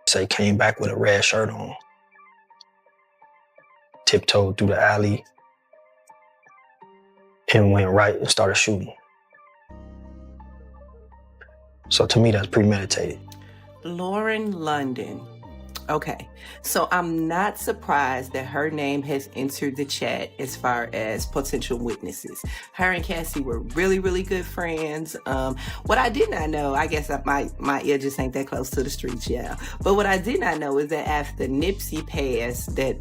Say came back with a red shirt on, tiptoed through the alley, and went right and started shooting. So to me, that's premeditated. Lauren London. Okay, so I'm not surprised that her name has entered the chat as far as potential witnesses. Her and Cassie were really, really good friends. What I did not know, I guess my ear just ain't that close to the streets, yeah. But what I did not know is that after Nipsey passed, that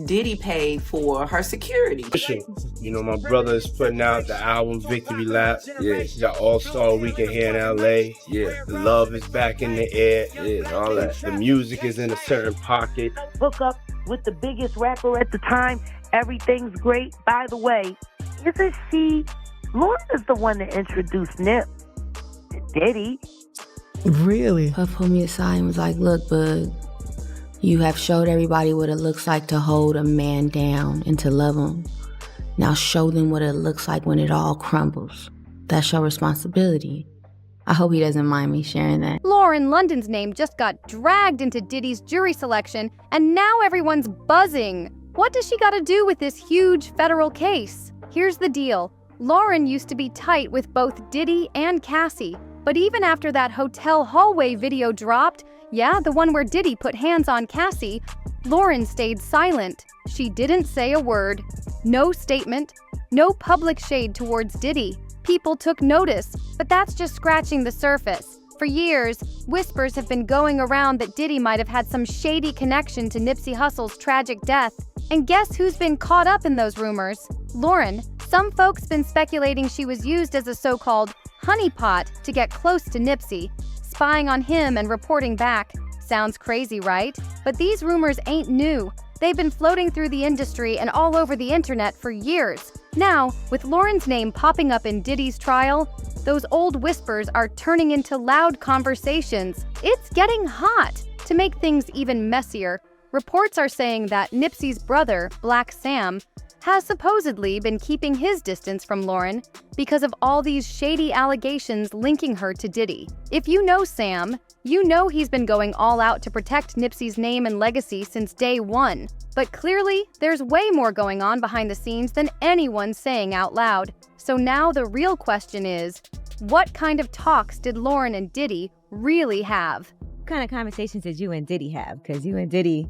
Diddy paid for her security. You know, my brother is putting out the album Victory Lap. Yeah. He's got All-Star Weekend here in LA. Yeah. The love is back in the air. Yeah, all that. The music is in a certain pocket. Hook up with the biggest rapper at the time. Everything's great. By the way, isn't she? Lauren is the one that introduced Nip to Diddy. Really? Puff pulled me aside and was like, look, bud, you have showed everybody what it looks like to hold a man down and to love him. Now show them what it looks like when it all crumbles. That's your responsibility. I hope he doesn't mind me sharing that. Lauren London's name just got dragged into Diddy's jury selection, and now everyone's buzzing. What does she got to do with this huge federal case? Here's the deal. Lauren used to be tight with both Diddy and Cassie, but even after that hotel hallway video dropped, yeah, the one where Diddy put hands on Cassie, Lauren stayed silent. She didn't say a word. No statement. No public shade towards Diddy. People took notice, but that's just scratching the surface. For years, whispers have been going around that Diddy might have had some shady connection to Nipsey Hussle's tragic death. And guess who's been caught up in those rumors? Lauren. Some folks been speculating she was used as a so-called honeypot to get close to Nipsey, spying on him and reporting back. Sounds crazy, right? But these rumors ain't new. They've been floating through the industry and all over the internet for years. Now, with Lauren's name popping up in Diddy's trial, those old whispers are turning into loud conversations. It's getting hot. To make things even messier, reports are saying that Nipsey's brother, Blacc Sam, has supposedly been keeping his distance from Lauren because of all these shady allegations linking her to Diddy. If you know Sam, you know he's been going all out to protect Nipsey's name and legacy since day one. But clearly, there's way more going on behind the scenes than anyone's saying out loud. So now the real question is, what kind of talks did Lauren and Diddy really have? What kind of conversations did you and Diddy have? Because you and Diddy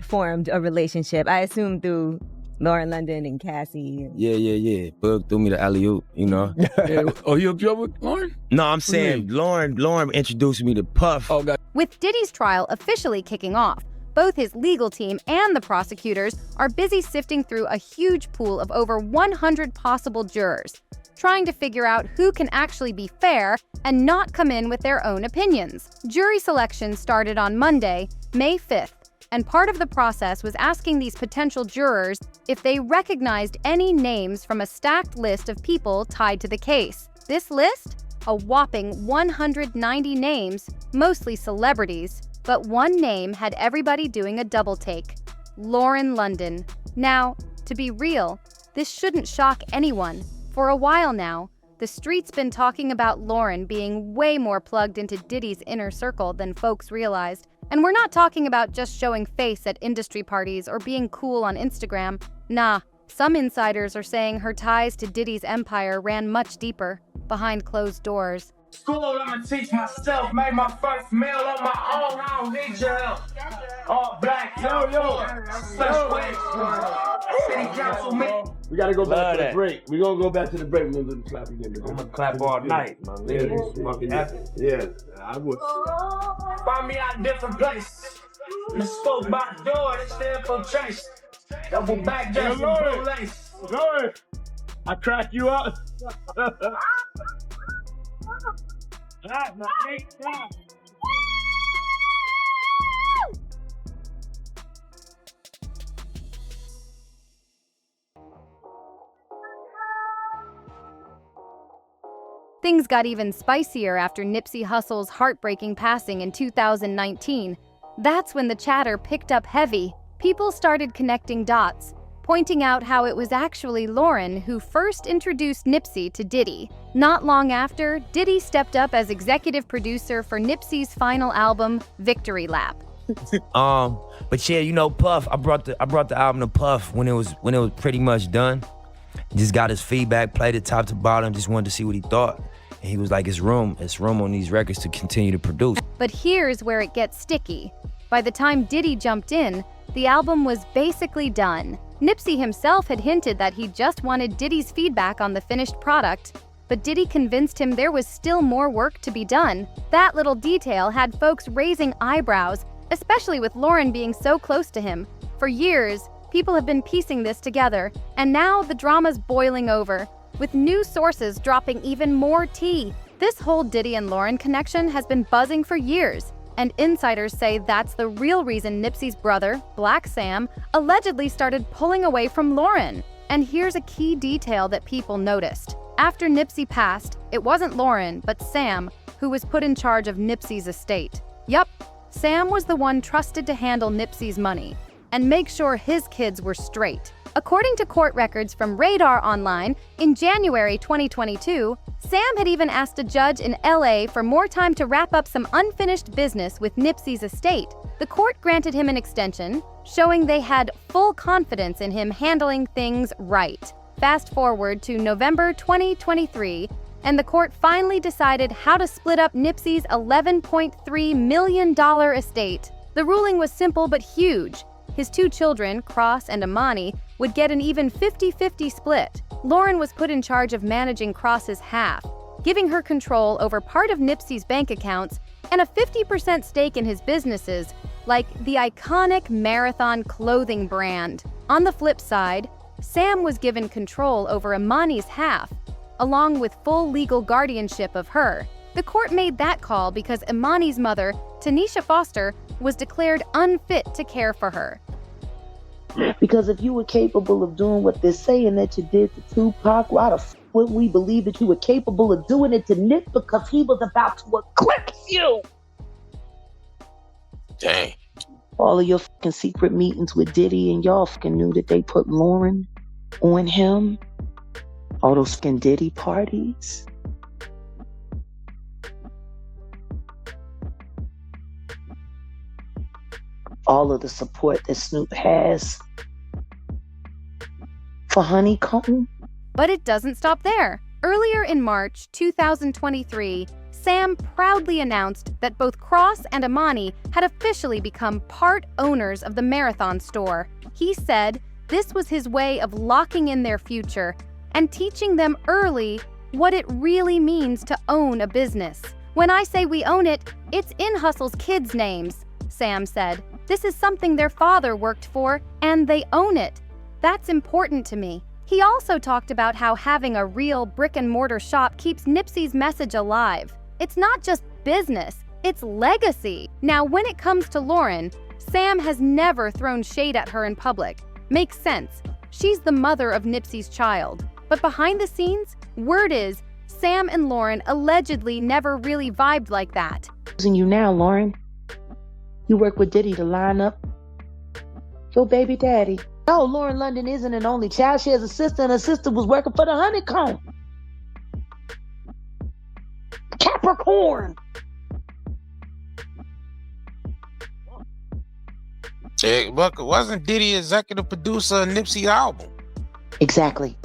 formed a relationship, I assume through Lauren London and Cassie. Yeah. Bug threw me the alley-oop, you know. Yeah. Oh, you up with Lauren? No, I'm saying Lauren introduced me to Puff. Oh, God. With Diddy's trial officially kicking off, both his legal team and the prosecutors are busy sifting through a huge pool of over 100 possible jurors, trying to figure out who can actually be fair and not come in with their own opinions. Jury selection started on Monday, May 5th, and part of the process was asking these potential jurors if they recognized any names from a stacked list of people tied to the case. This list? A whopping 190 names, mostly celebrities, but one name had everybody doing a double take: Lauren London. Now, to be real, this shouldn't shock anyone. For a while now, the street's been talking about Lauren being way more plugged into Diddy's inner circle than folks realized. And we're not talking about just showing face at industry parties or being cool on Instagram. Nah, some insiders are saying her ties to Diddy's empire ran much deeper, behind closed doors. School, I'ma teach myself, made my first meal on my own, I don't need your help. All black, city council me. We gotta go back to the break. We're gonna go back to the break. We're gonna clap again. I'm gonna clap all night, my nigga. Yeah, I would. Find me out different places. The spoke by the door, they stand for chase. Double back just blue lace. Lord, I crack you up. Things got even spicier after Nipsey Hussle's heartbreaking passing in 2019. That's when the chatter picked up heavy. People started connecting dots, pointing out how it was actually Lauren who first introduced Nipsey to Diddy. Not long after, Diddy stepped up as executive producer for Nipsey's final album, Victory Lap. But yeah, you know, Puff, I brought the album to Puff when it was pretty much done. Just got his feedback, played it top to bottom, just wanted to see what he thought. And he was like, it's room on these records to continue to produce. But here's where it gets sticky. By the time Diddy jumped in, the album was basically done. Nipsey himself had hinted that he just wanted Diddy's feedback on the finished product, but Diddy convinced him there was still more work to be done. That little detail had folks raising eyebrows, especially with Lauren being so close to him. For years, people have been piecing this together, and now the drama's boiling over, with new sources dropping even more tea. This whole Diddy and Lauren connection has been buzzing for years, and insiders say that's the real reason Nipsey's brother, Blacc Sam, allegedly started pulling away from Lauren. And here's a key detail that people noticed. After Nipsey passed, it wasn't Lauren, but Sam, who was put in charge of Nipsey's estate. Yup, Sam was the one trusted to handle Nipsey's money and make sure his kids were straight. According to court records from Radar Online, in January 2022, Sam had even asked a judge in LA for more time to wrap up some unfinished business with Nipsey's estate. The court granted him an extension, showing they had full confidence in him handling things right. Fast forward to November 2023, and the court finally decided how to split up Nipsey's $11.3 million estate. The ruling was simple but huge. His two children, Cross and Amani, would get an even 50-50 split. Lauren was put in charge of managing Cross's half, giving her control over part of Nipsey's bank accounts and a 50% stake in his businesses, like the iconic Marathon clothing brand. On the flip side, Sam was given control over Amani's half, along with full legal guardianship of her. The court made that call because Imani's mother, Tanisha Foster, was declared unfit to care for her. Because if you were capable of doing what they're saying that you did to Tupac, why the f would we believe that you were capable of doing it to Nip because he was about to eclipse you? Dang. All of your fucking secret meetings with Diddy and y'all fucking knew that they put Lauren on him. All those fucking Diddy parties. All of the support that Snoop has for Honeycomb. But it doesn't stop there. Earlier in March 2023, Sam proudly announced that both Cross and Amani had officially become part owners of the Marathon store. He said this was his way of locking in their future and teaching them early what it really means to own a business. When I say we own it, it's in Hussle's kids' names, Sam said. This is something their father worked for, and they own it. That's important to me. He also talked about how having a real brick-and-mortar shop keeps Nipsey's message alive. It's not just business, it's legacy. Now, when it comes to Lauren, Sam has never thrown shade at her in public. Makes sense. She's the mother of Nipsey's child. But behind the scenes, word is Sam and Lauren allegedly never really vibed like that. Using you now, Lauren. You work with Diddy to line up your baby daddy. No, Lauren London isn't an only child. She has a sister, and her sister was working for the Honeycomb. Capricorn. Hey, but wasn't Diddy executive producer of Nipsey's album? Exactly.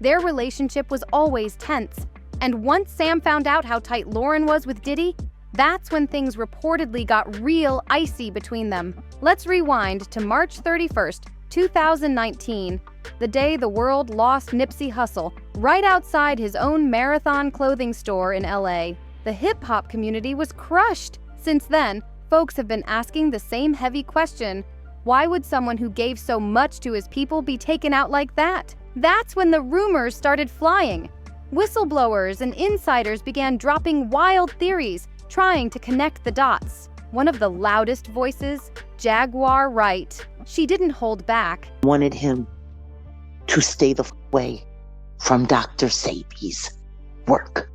Their relationship was always tense, and once Sam found out how tight Lauren was with Diddy, that's when things reportedly got real icy between them. Let's rewind to March 31st, 2019, the day the world lost Nipsey Hussle, right outside his own Marathon clothing store in LA. The hip-hop community was crushed. Since then, folks have been asking the same heavy question: why would someone who gave so much to his people be taken out like that? That's when the rumors started flying. Whistleblowers and insiders began dropping wild theories, trying to connect the dots. One of the loudest voices, Jaguar Wright, she didn't hold back. Wanted him to stay the way from Dr. Sabi's work.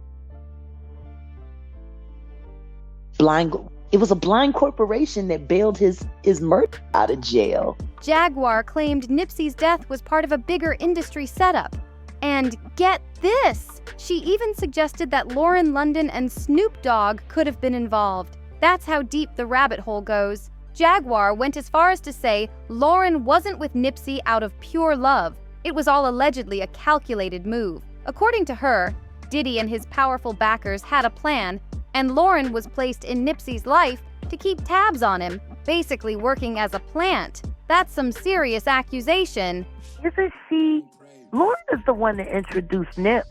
Blind It was a blind corporation that bailed his murder out of jail. Jaguar claimed Nipsey's death was part of a bigger industry setup. And get this! She even suggested that Lauren London and Snoop Dogg could have been involved. That's how deep the rabbit hole goes. Jaguar went as far as to say Lauren wasn't with Nipsey out of pure love. It was all allegedly a calculated move. According to her, Diddy and his powerful backers had a plan, and Lauren was placed in Nipsey's life to keep tabs on him, basically working as a plant. That's some serious accusation. Isn't she? Lauren is the one that introduced Nip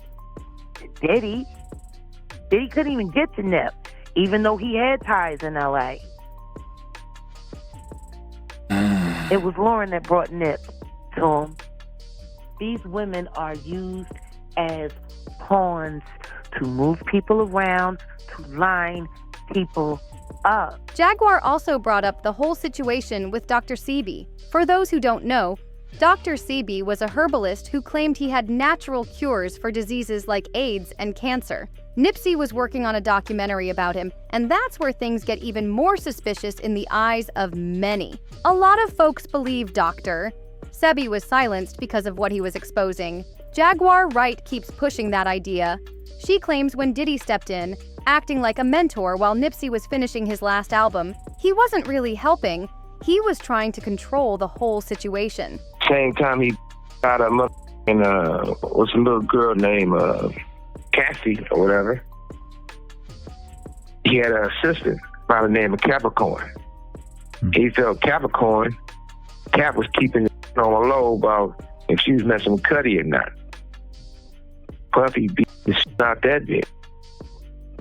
to Diddy. Diddy couldn't even get to Nip, even though he had ties in L.A. It was Lauren that brought Nip to him. These women are used as pawns to move people around, to line people up. Jaguar also brought up the whole situation with Dr. Sebi. For those who don't know, Dr. Sebi was a herbalist who claimed he had natural cures for diseases like AIDS and cancer. Nipsey was working on a documentary about him, and that's where things get even more suspicious in the eyes of many. A lot of folks believe Dr. Sebi was silenced because of what he was exposing. Jaguar Wright keeps pushing that idea. She claims when Diddy stepped in, acting like a mentor while Nipsey was finishing his last album, he wasn't really helping. He was trying to control the whole situation. Same time he got a what's a little girl named Cassie or whatever. He had an assistant by the name of Capricorn. He felt Capricorn, Cap was keeping it on the low about if she was messing with Cuddy or not. Puffy beat the shit out that bitch.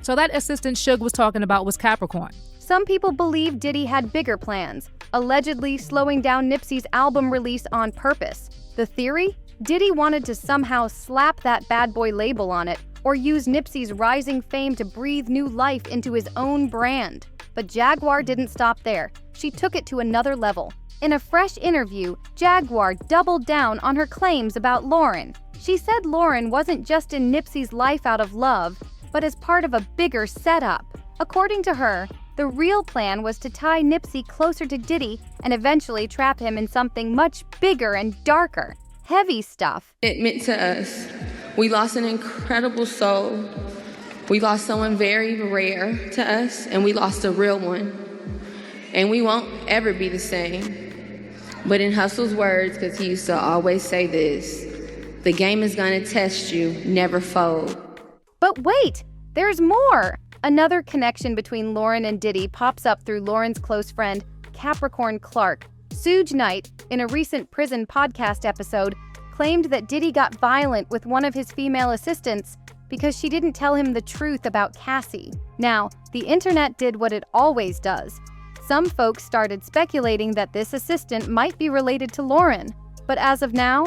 So that assistant Suge was talking about was Capricorn. Some people believe Diddy had bigger plans, allegedly slowing down Nipsey's album release on purpose. The theory? Diddy wanted to somehow slap that bad boy label on it, or use Nipsey's rising fame to breathe new life into his own brand. But Jaguar didn't stop there. She took it to another level. In a fresh interview, Jaguar doubled down on her claims about Lauren. She said Lauren wasn't just in Nipsey's life out of love, but as part of a bigger setup. According to her, the real plan was to tie Nipsey closer to Diddy and eventually trap him in something much bigger and darker. Heavy stuff. It meant to us. We lost an incredible soul. We lost someone very rare to us, and we lost a real one. And we won't ever be the same. But in Hussle's words, because he used to always say this, the game is gonna test you, never fold. But wait, there's more! Another connection between Lauren and Diddy pops up through Lauren's close friend, Capricorn Clark. Suge Knight, in a recent prison podcast episode, claimed that Diddy got violent with one of his female assistants because she didn't tell him the truth about Cassie. Now, the internet did what it always does. Some folks started speculating that this assistant might be related to Lauren. But as of now,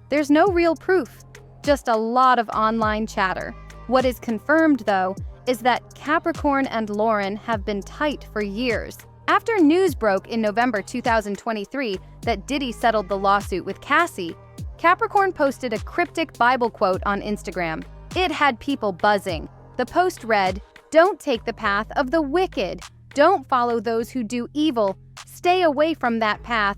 there's no real proof, just a lot of online chatter. What is confirmed, though, is that Capricorn and Lauren have been tight for years. After news broke in November 2023 that Diddy settled the lawsuit with Cassie, Capricorn posted a cryptic Bible quote on Instagram. It had people buzzing. The post read, "Don't take the path of the wicked. Don't follow those who do evil. Stay away from that path.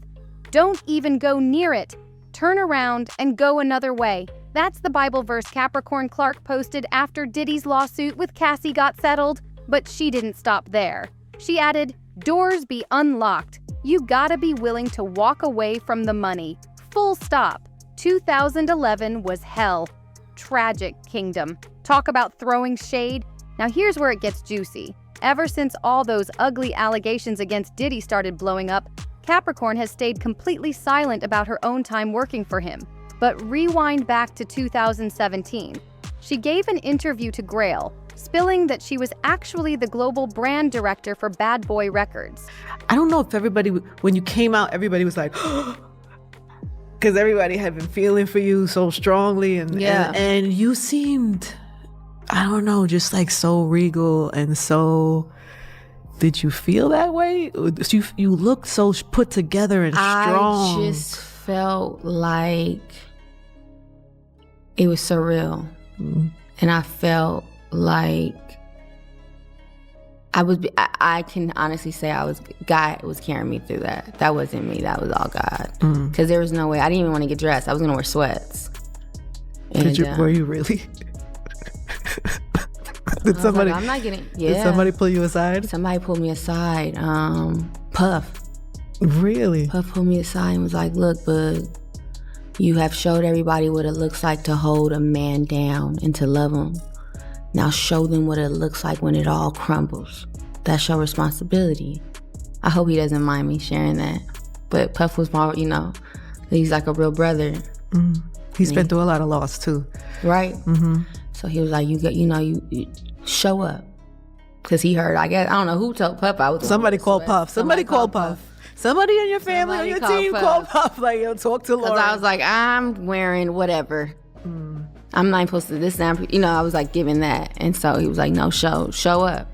Don't even go near it. Turn around and go another way." That's the Bible verse Capricorn Clark posted after Diddy's lawsuit with Cassie got settled, but she didn't stop there. She added, "Doors be unlocked. You gotta be willing to walk away from the money. Full stop. 2011 was hell. Tragic kingdom." Talk about throwing shade. Now here's where it gets juicy. Ever since all those ugly allegations against Diddy started blowing up, Capricorn has stayed completely silent about her own time working for him. But rewind back to 2017. She gave an interview to Grail, spilling that she was actually the global brand director for Bad Boy Records. I don't know if everybody, when you came out, everybody was like, because everybody had been feeling for you so strongly, and you seemed, I don't know, just like so regal and so. Did you feel that way? You looked so put together and strong. I just felt like it was surreal. And I felt like I can honestly say God was carrying me through that. That wasn't me. That was all God. Because there was no way. I didn't even want to get dressed. I was going to wear sweats. And, were you really? Did somebody? I'm not getting. Yeah. Did somebody pull you aside? Somebody pulled me aside. Puff. Really? Puff pulled me aside and was like, "Look, bud, you have showed everybody what it looks like to hold a man down and to love him. Now show them what it looks like when it all crumbles. That's your responsibility." I hope he doesn't mind me sharing that. But Puff was my, he's like a real brother. He's been through a lot of loss too. Right. So he was like, you show up. Because he heard, I guess, I don't know who told Puff I was. Somebody called Puff. Somebody called Puff. Somebody in your family or your team called Puff. Like, yo, talk to Lauren. Because I was like, I'm wearing whatever. I'm not supposed to this. I was like giving that. And so he was like, no, show up.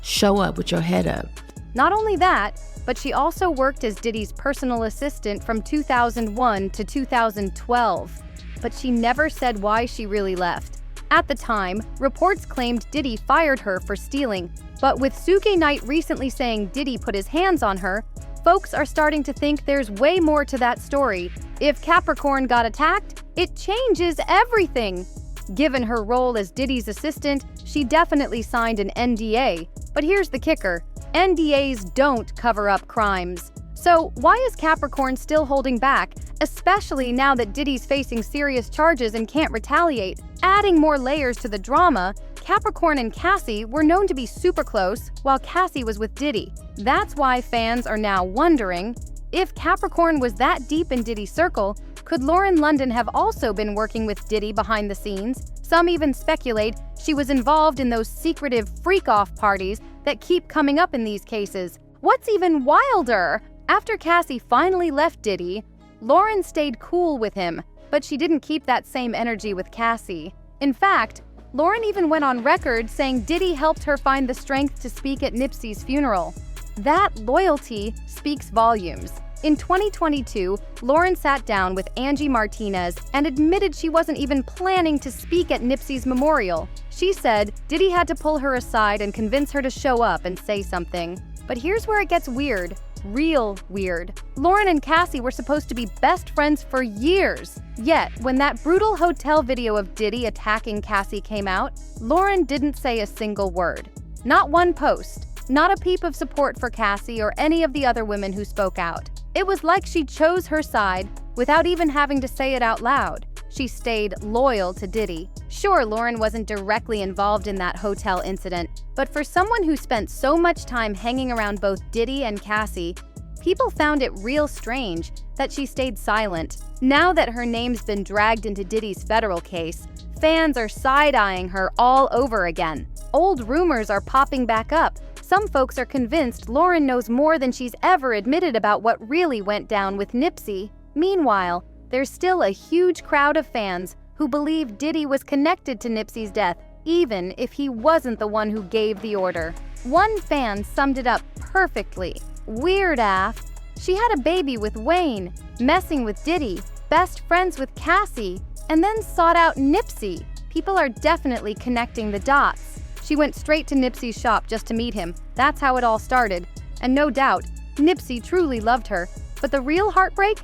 Show up with your head up. Not only that, but she also worked as Diddy's personal assistant from 2001 to 2012. But she never said why she really left. At the time, reports claimed Diddy fired her for stealing. But with Suge Knight recently saying Diddy put his hands on her, folks are starting to think there's way more to that story. If Capricorn got attacked, it changes everything. Given her role as Diddy's assistant, she definitely signed an NDA. But here's the kicker. NDAs don't cover up crimes. So why is Capricorn still holding back, especially now that Diddy's facing serious charges and can't retaliate? Adding more layers to the drama, Capricorn and Cassie were known to be super close while Cassie was with Diddy. That's why fans are now wondering, if Capricorn was that deep in Diddy's circle, could Lauren London have also been working with Diddy behind the scenes? Some even speculate she was involved in those secretive freak-off parties that keep coming up in these cases. What's even wilder? After Cassie finally left Diddy, Lauren stayed cool with him, but she didn't keep that same energy with Cassie. In fact, Lauren even went on record saying Diddy helped her find the strength to speak at Nipsey's funeral. That loyalty speaks volumes. In 2022, Lauren sat down with Angie Martinez and admitted she wasn't even planning to speak at Nipsey's memorial. She said Diddy had to pull her aside and convince her to show up and say something. But here's where it gets weird. Real weird. Lauren and Cassie were supposed to be best friends for years. Yet, when that brutal hotel video of Diddy attacking Cassie came out, Lauren didn't say a single word. Not one post. Not a peep of support for Cassie or any of the other women who spoke out. It was like she chose her side without even having to say it out loud. She stayed loyal to Diddy. Sure, Lauren wasn't directly involved in that hotel incident, but for someone who spent so much time hanging around both Diddy and Cassie, people found it real strange that she stayed silent. Now that her name's been dragged into Diddy's federal case, fans are side-eyeing her all over again. Old rumors are popping back up. Some folks are convinced Lauren knows more than she's ever admitted about what really went down with Nipsey. Meanwhile, there's still a huge crowd of fans who believe Diddy was connected to Nipsey's death, even if he wasn't the one who gave the order. One fan summed it up perfectly. Weird AF. She had a baby with Wayne, messing with Diddy, best friends with Cassie, and then sought out Nipsey. People are definitely connecting the dots. She went straight to Nipsey's shop just to meet him. That's how it all started. And no doubt, Nipsey truly loved her. But the real heartbreak?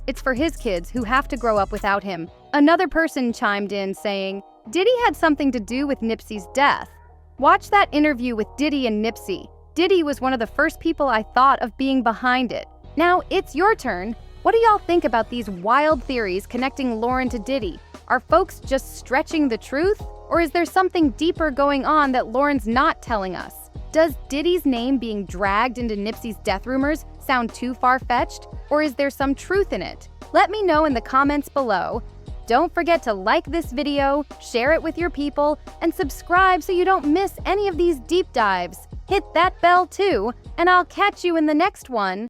It's for his kids who have to grow up without him. Another person chimed in saying, Diddy had something to do with Nipsey's death. Watch that interview with Diddy and Nipsey. Diddy was one of the first people I thought of being behind it. Now it's your turn. What do y'all think about these wild theories connecting Lauren to Diddy? Are folks just stretching the truth? Or is there something deeper going on that Lauren's not telling us? Does Diddy's name being dragged into Nipsey's death rumors sound too far-fetched? Or is there some truth in it? Let me know in the comments below. Don't forget to like this video, share it with your people, and subscribe so you don't miss any of these deep dives. Hit that bell too, and I'll catch you in the next one.